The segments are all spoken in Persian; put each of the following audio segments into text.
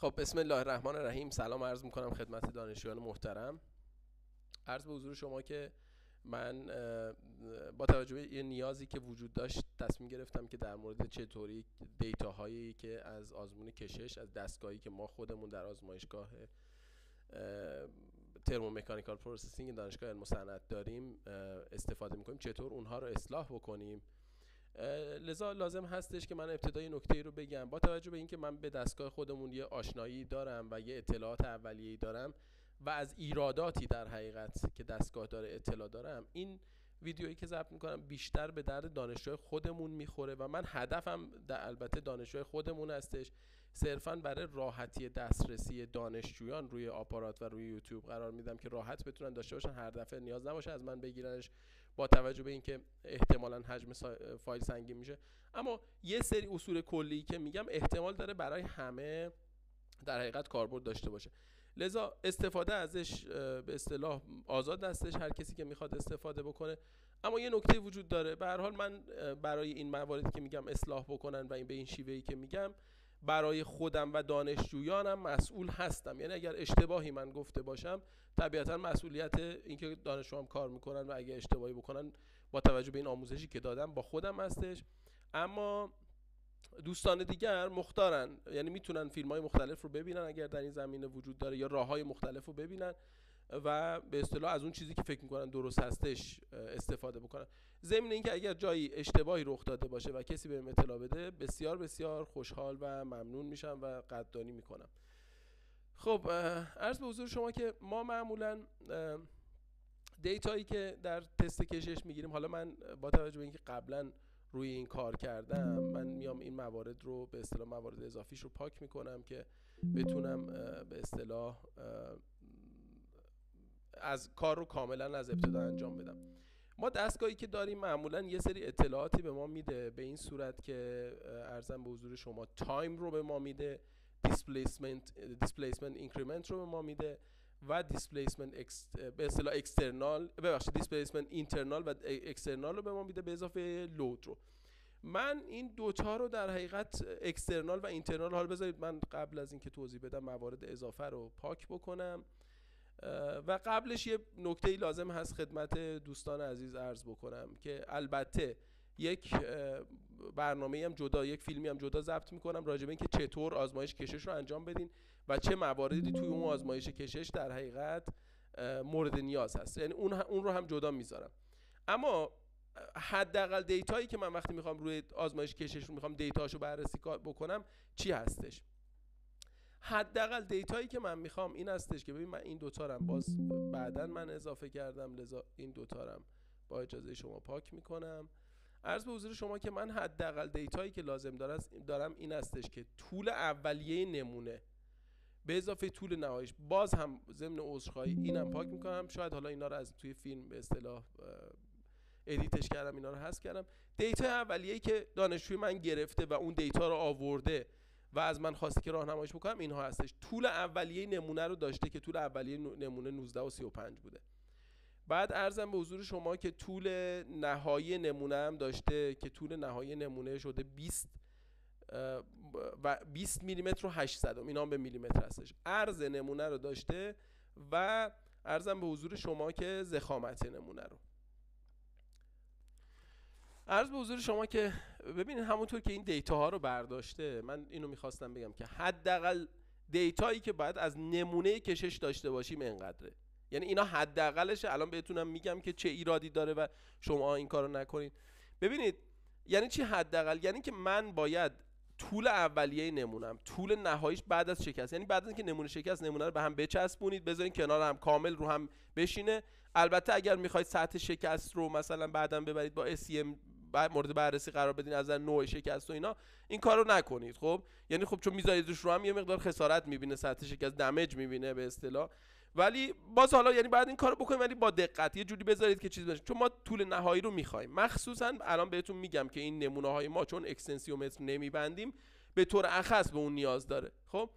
خب بسم الله الرحمن الرحیم. سلام عرض میکنم خدمت دانشجویان محترم. عرض به حضور شما که من با توجه به یه نیازی که وجود داشت تصمیم گرفتم که در مورد چطوری دیتاهایی که از آزمون کشش از دستگاهی که ما خودمون در آزمایشگاه ترمومکانیکال پروسسینگ دانشگاه علم و صنعت داریم استفاده میکنیم، چطور اونها رو اصلاح بکنیم. لذا لازم هستش که من ابتدای نکته رو بگم. با توجه به اینکه من به دستگاه خودمون یه آشنایی دارم و یه اطلاعات اولیه‌ای دارم و از ایراداتی در حقیقت که دستگاه داره اطلاع دارم، این ویدیویی که ضبط میکنم بیشتر به درد دانشجوی خودمون میخوره و من هدفم البته دانشجوی خودمون هستش، صرفا برای راحتی دسترسی دانشجویان روی آپارات و روی یوتیوب قرار میدم که راحت بتونن داشته باشن، هر دفعه نیاز نباشه از من بگیرنش با توجه به اینکه احتمالاً حجم فایل سنگین میشه. اما یه سری اصول کلی که میگم احتمال داره برای همه در حقیقت کاربرد داشته باشه، لذا استفاده ازش به اصطلاح آزاد هستش، هر کسی که میخواد استفاده بکنه. اما یه نکته وجود داره، به هر حال من برای این مواردی که میگم اصلاح بکنن و این به این شیوهی که میگم برای خودم و دانشجویانم مسئول هستم. یعنی اگر اشتباهی من گفته باشم طبیعتا مسئولیت اینکه دانشجوام کار میکنن و اگه اشتباهی بکنن با توجه به این آموزشی که دادم با خودم هستش. اما دوستان دیگر مختارن، یعنی میتونن فیلم های مختلف رو ببینن اگر در این زمینه وجود داره، یا راه های مختلف رو ببینن و به اصطلاح از اون چیزی که فکر میکنن درست هستش استفاده بکنن. ضمن اینکه اگر جایی اشتباهی رخ داده باشه و کسی بهم اطلاع بده، بسیار بسیار خوشحال و ممنون میشم و قدردانی میکنم. خب عرض به حضور شما که ما معمولا دیتایی که در تست کشش میگیریم، حالا من با توجه به اینکه قبلا روی این کار کردم، من میام این موارد رو به اصطلاح موارد اضافیش رو پاک میکنم که بتونم به اصطلاح از کار رو کاملا از ابتدا انجام بدم. ما دستگاهی که داریم معمولا یه سری اطلاعاتی به ما میده، به این صورت که عرضم به حضور شما تایم رو به ما میده، دیسپلیسمنت اینکریمنت رو به ما میده و دیسپلیسمنت به اصطلاح دیسپلیسمنت اینترنال و اکسترنال رو به ما میده به اضافه لود رو. من این دوتا رو در حقیقت اکسترنال و اینترنال، حالا بذارید من قبل از اینکه توضیح بدم موارد اضافه رو پاک بکنم و قبلش یه نکته‌ای لازم هست خدمت دوستان عزیز عرض بکنم که البته یک برنامه‌ای هم جدا، یک فیلمی هم جدا ضبط میکنم راجع به اینکه چطور آزمایش کشش رو انجام بدین و چه مواردی توی اون آزمایش کشش در حقیقت مورد نیاز هست، یعنی اون رو هم جدا میذارم. اما حداقل دیتایی که من وقتی میخوام روی آزمایش کشش رو میخوام دیتاشو بررسی بکنم چی هستش؟ حداقل دیتایی که من میخوام این هستش که ببین من این دوتا رو باز بعداً من اضافه کردم، لذا این دوتا رو با اجازه شما پاک میکنم. عرض به حضور شما که من حداقل دیتایی که لازم دارم این هستش که طول اولیه نمونه به اضافه طول نهاییش، باز هم ضمن عذرخواهی اینم پاک میکنم، شاید حالا اینا رو از توی فیلم به اصطلاح ادیتش کردم، اینا رو حذف کردم. دیتا اولیه‌ای که دانشجوی من گرفته و اون دیتا رو آورده و از من خواسته که راهنماییش بکنم اینها هستش. طول اولیه نمونه رو داشته که طول اولیه نمونه 19 و 35 بوده. بعد عرضم به حضور شما که طول نهایی نمونه هم داشته که طول نهایی نمونه شده 20 و 20 میلیمتر و 800، اینا هم به میلیمتر هستش. عرض نمونه رو داشته و عرضم به حضور شما که ضخامت نمونه رو. عرض به حضور شما که ببینید همونطور که این دیتا ها رو برداشته، من اینو میخواستم بگم که حداقل دیتایی که باید از نمونه کشش داشته باشیم اینقدره. یعنی اینا حداقلشه. الان بهتونم میگم که چه ایرادی داره و شما این کارو نکنید. ببینید یعنی چی حداقل؟ یعنی که من باید طول اولیه نمونم، طول نهاییش بعد از شکست، یعنی بعد از اینکه نمونه شکست، نمونه رو به هم بچسبونید، بذارین کنار هم کامل رو هم بشینه. البته اگر میخواید سطح شکست رو مثلا بعداً ببرید با SEM مورد بررسی قرار بدین از نوع شکست و اینا، این کارو نکنید. خب یعنی خب چون میذاریدش رو هم یه مقدار خسارت میبینه، سطح شکست دمیج میبینه به اصطلاح، ولی باز حالا یعنی بعد این کارو بکنید ولی با دقت یه جوری بذارید که چیز باشه، چون ما طول نهایی رو میخوایم. مخصوصا الان بهتون میگم که این نمونه های ما چون اکستنسیومتر نمیبندیم به طور اخص به اون نیاز داره. خب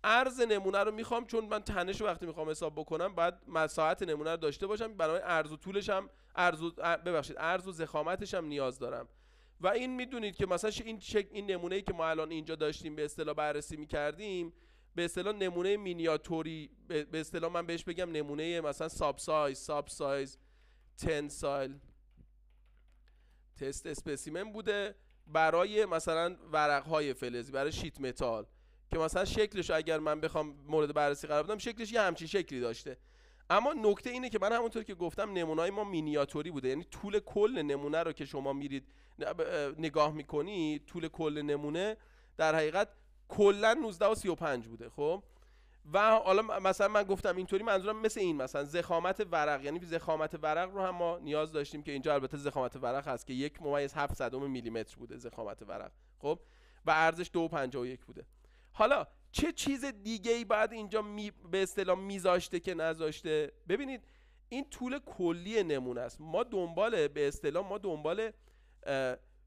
عرض نمونه رو میخوام، چون من تنش رو وقتی میخوام حساب بکنم باید مساحت نمونه رو داشته باشم، برای عرض و طولش هم عرض و ضخامتش هم نیاز دارم. و این میدونید که مثلا این نمونه‌ای که ما الان اینجا داشتیم به اصطلاح بررسی میکردیم به اصطلاح نمونه مینیاتوری، به اصطلاح من بهش بگم نمونه مثلا ساب سایز تنسایل تست اسپسیمن بوده برای مثلا ورق‌های فلزی، برای شیت متال، که مثلا شکلش اگر من بخوام مورد بررسی قرار بدم شکلش یه همچین شکلی داشته. اما نکته اینه که من همونطور که گفتم نمونه‌های ما مینیاتوری بوده، یعنی طول کل نمونه رو که شما میرید نگاه میکنی، طول کل نمونه در حقیقت کلا 19.35 بوده. خب و حالا مثلا من گفتم اینطوری، منظورم مثل این مثلا ضخامت ورق، یعنی ضخامت ورق رو هم ما نیاز داشتیم که اینجا البته ضخامت ورق هست که 1.7 میلیمتر بوده ضخامت ورق. خب و ارزش 2.51 بوده. حالا چه چیز دیگه ای بعد اینجا به اصطلاح میذاشته که نذاشته؟ ببینید این طول کلی نمونه است. ما دنبال به اصطلاح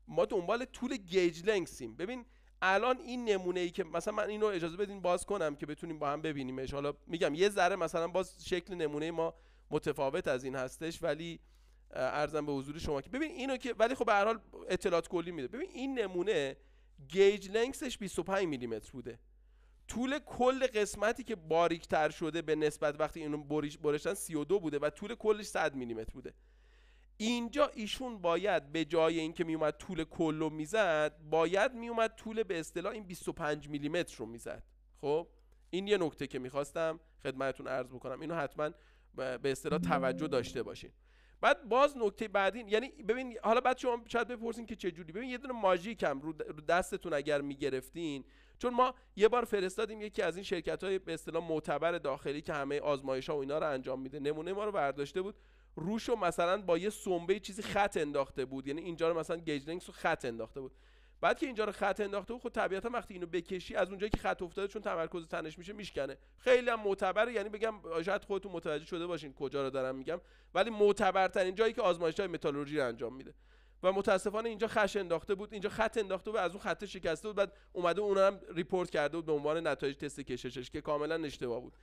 ما دنبال طول گیج لنگثیم. ببین الان این نمونه ای که مثلا من اینو اجازه بدین باز کنم که بتونیم با هم ببینیمش. حالا میگم یه ذره مثلا باز شکل نمونه ما متفاوت از این هستش، ولی عرضم به حضور شما که ببین اینو که، ولی خب به هر حال اطلاعات کلی میده. ببین این نمونه گیج لنگثش 25 میلیمتر بوده. طول کل قسمتی که باریک‌تر شده به نسبت وقتی اینو برشتن 32 بوده و طول کلش 100 میلیمتر بوده. اینجا ایشون باید به جای اینکه میومد طول کلو میزد، باید میومد طول به اصطلاح این 25 میلیمتر رو میزد. خب این یه نکته که میخواستم خدمتتون عرض بکنم، اینو حتما به اصطلاح توجه داشته باشین. بعد باز نکته بعدین، یعنی ببین حالا بعد شما شاید بپرسین که چه جوری. ببین یه دونه ماژیک هم رو دستتون اگر میگرفتین، چون ما یه بار فرستادیم یکی از این شرکت‌های به اصطلاح معتبر داخلی که همه آزمایش‌ها و اینا رو انجام میده، نمونه ما رو برداشته بود، روشو مثلا با یه سنبه چیزی خط انداخته بود، یعنی اینجا رو مثلا گیج لنگث رو خط انداخته بود. بعد که اینجا رو خط انداخته بود، خب طبیعتا وقتی اینو بکشی از اونجایی که خط افتاده، چون تمرکز تنش میشه میشکنه. خیلی هم معتبره، یعنی بگم شاید خودتون متوجه شده باشین کجا رو دارم میگم، ولی معتبرترین جایی که آزمایش‌های متالورژی رو انجام میده. و متاسفانه اینجا خش انداخته بود، اینجا خط انداخته بود، از اون خط شکسته بود، بعد اومده اونم هم ریپورت کرده بود به عنوان نتایج تست کششش که کاملا اشتباه بود.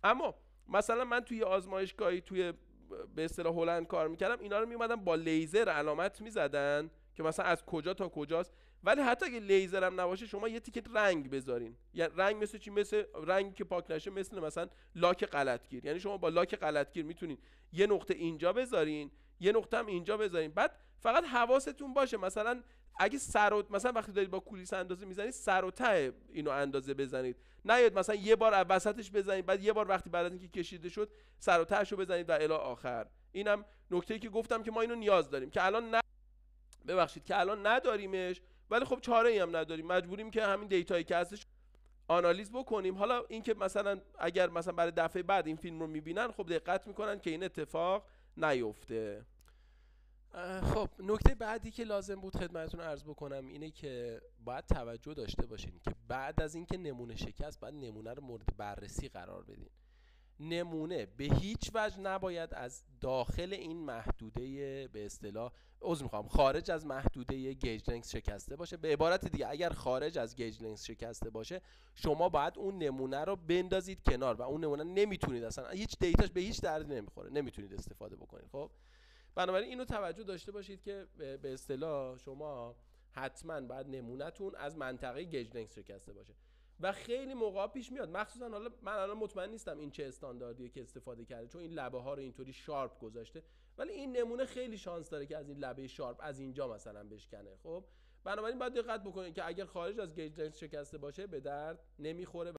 اما مثلا من توی آزمایشگاهی توی به اصطلاح هلند کار میکردم، اینا رو میومدن با لیزر علامت میزدن که مثلا از کجا تا کجاست. ولی حتی اگه لیزر هم نباشه شما یه تیکه رنگ بذارین، یعنی رنگ مثل چی؟ مثل رنگی که پاک نشه، مثلا لاک غلطگیر. یعنی شما با لاک غلطگیر میتونین یه نقطه اینجا بذارین، یه نقطه هم اینجا بذارین. بعد فقط حواستون باشه مثلا اگه مثلا وقتی دارید با کولیس اندازه میزنید، سر و ته اینو اندازه بزنید، نیاید مثلا یه بار وسطش بزنید بعد یه بار وقتی بعد از اینکه کشیده شد سر و تهشو بزنید و الی آخر. اینم نکته‌ای که گفتم که ما اینو نیاز داریم که الان که الان نداریمش، ولی خب چاره‌ای هم نداریم، مجبوریم که همین دیتایی که هستش آنالیز بکنیم. حالا اینکه مثلا اگر مثلا برای دفعه بعد این فیلم رو میبینن، خب دقت میکنن که این اتفاق نیفته. خب نکته بعدی که لازم بود خدمتتون عرض بکنم اینه که باید توجه داشته باشین که بعد از اینکه نمونه شکست، باید نمونه رو مورد بررسی قرار بدین. نمونه به هیچ وجه نباید از داخل این محدوده به اصطلاح خارج از محدوده گیج لنگث شکسته باشه. به عبارت دیگه اگر خارج از گیج لنگث شکسته باشه، شما باید اون نمونه رو بندازید کنار و اون نمونه نمیتونید، اصلا هیچ دیتاش به هیچ دردی نمیخوره، نمیتونید استفاده بکنید. خب بنابراین اینو توجه داشته باشید که به اصطلاح شما حتما باید نمونه‌تون از منطقه گیج لنگث شکسته باشه. و خیلی موقع پیش میاد، مخصوصا حالا من الان مطمئن نیستم این چه استانداردیه که استفاده کرده، چون این لبه ها رو اینطوری شارپ گذاشته، ولی این نمونه خیلی شانس داره که از این لبه شارپ از اینجا مثلا بشکنه. خب بنابراین باید دقت بکنید که اگر خارج از گیج لنگث شکسته باشه به درد نمیخوره.